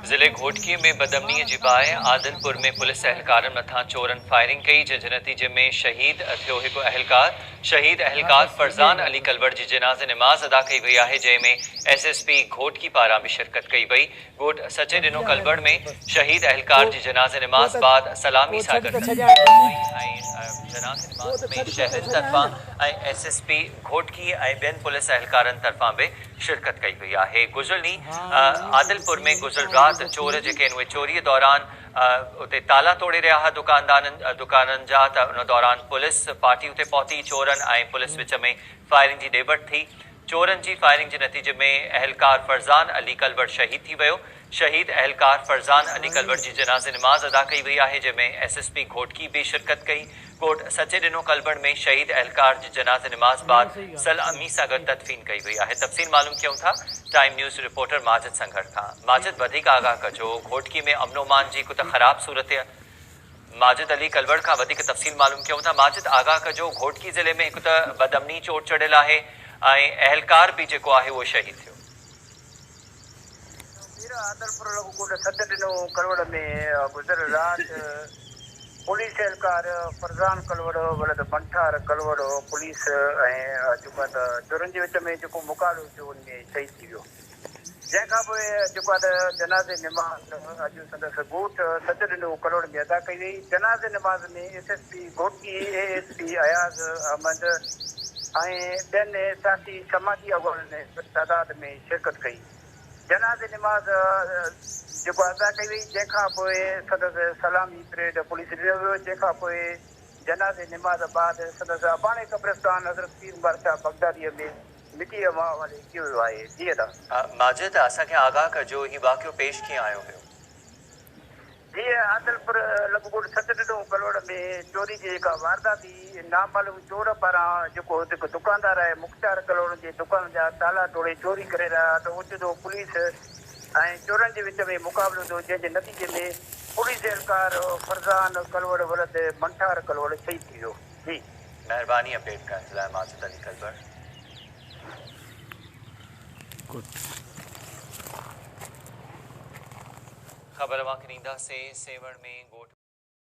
ज़िले घोटकी में बदमनी जी बाहि आदिलपुर में पुलिस एहलकारनि मथां चोरनि फायरिंग कई, जंहिंजे नतीजे में शहीद थियो हिकु एहलकार। शहीद एहलकार फरज़ान अली कलवर जी जनाज़े नमाज़ अदा कई वई आहे, जंहिंमें एसएसपी घोटकी पारां बि शिरकत कई वई। ॻोठ सचे ॾिनो कलवर में शहीद एहलकार जी जनाज़े नमाज़ बाद सलामी सां गॾु जनाज़े नमाज़ में शहरनि तरफ़ां एसएसपी घोटकी ऐं ॿियनि पुलिस एहलकारनि तरफ़ां बि शिरकत कई वई आहे। गुज़िरियल ॾींहुं आदिलपुर में गुज़िरियल राति चोर जेके आहिनि उहे चोरीअ दौरान उते ताला तोड़े रहिया हुआ दुकाननि जा, त उन दौरान पुलिस पार्टी उते पहुती। चोरनि ऐं पुलिस विच में फायरिंग जी ॾेबट थी। चोरनि जी फायरिंग जे नतीजे में एहलकार फरज़ान अली कलवर शहीद थी वियो। शहीद एहलकार फरज़ान अली कलवर जी जनाज़े नमाज़ अदा कई वई आहे, जंहिंमें एसएसपी घोटकी बि शिरकत कई। कोर्ट सचे ॾिनो कलवर में शहीद एहलकार जी जनाज़े नमाज़ बाद सलामी सां गॾु तदफ़ीन कई वई आहे। तफ़सील मालूम कयूं था टाइम न्यूज़ रिपोर्टर माजिद संघर खां। माजिद, वधीक आगाह कजो, घोटकी में अमन जी हिकु त ख़राब सूरत। माजिद अली कलवर खां वधीक तफ़सील मालूम कयूं था। माजिद, आगाह कजो, घोटकी ज़िले में हिकु त बदमनी चोट चढ़ियल आहे ऐं एहलकार बि जेको आहे उहो शहीद थियो। आदिलपुर सच ॾिनो कलवड़ में गुज़िरियल राति पुलिस एहलकार फरज़ान कलवड़ वलद मंठार कलवड़ पुलिस ऐं जेको आहे त चोरनि जे विच में जेको मुक़ाबिलो थियो उन में शहीद थी वियो। जंहिंखां पोइ जेको आहे त जनाज़े निमाज़ अॼु संदसि ॻोठ सच ॾिनो कलवड़ में अदा कई वई। जनाज़े निमाज़ में एसएसपी घोटकी, एएसपी अयाज़ अहमद ऐं ॿियनि साथी समाजी अॻुवाननि तादाद में शिरकत कई। जनाज़े निमाज़ जेको अदा कई वई, जंहिंखां पोइ संदसि सलामी परेड पुलिस ॾिनो वियो। जंहिंखां पोइ जनाज़े निमाज़ बाद संदसि अबाणे कब्रिस्तान हज़रत पीर बादशाह बगदादीअ में मिटीअ हवाले कयो वियो आहे। जी अदा माजिद, असांखे आगाह कजो, हीउ वाक़ियो पेश कीअं आयो हुयो? जीअं आदिलपुर लॻभॻि सच ॾिनो कलवड़ में चोरी जी जेका वारदात थी, नामालूम चोर पारां जेको हिकु दुकानदार आहे मुख़्तियार कलवड़ जे दुकान जा ताला तोड़े चोरी करे रहिया, त ओचितो पुलिस ऐं चोरनि जे विच में मुक़ाबिलो थियो, जंहिंजे नतीजे में पुलिस एहलकार फरज़ान कलवड़ वलद मंठार कलवड़ शहीद थी वियो। जी, महिरबानी अपडेट करण जे लाइ माजिद अली कलवर। ख़बर वांखे ॾींदासीं। सेवण में ॻोठ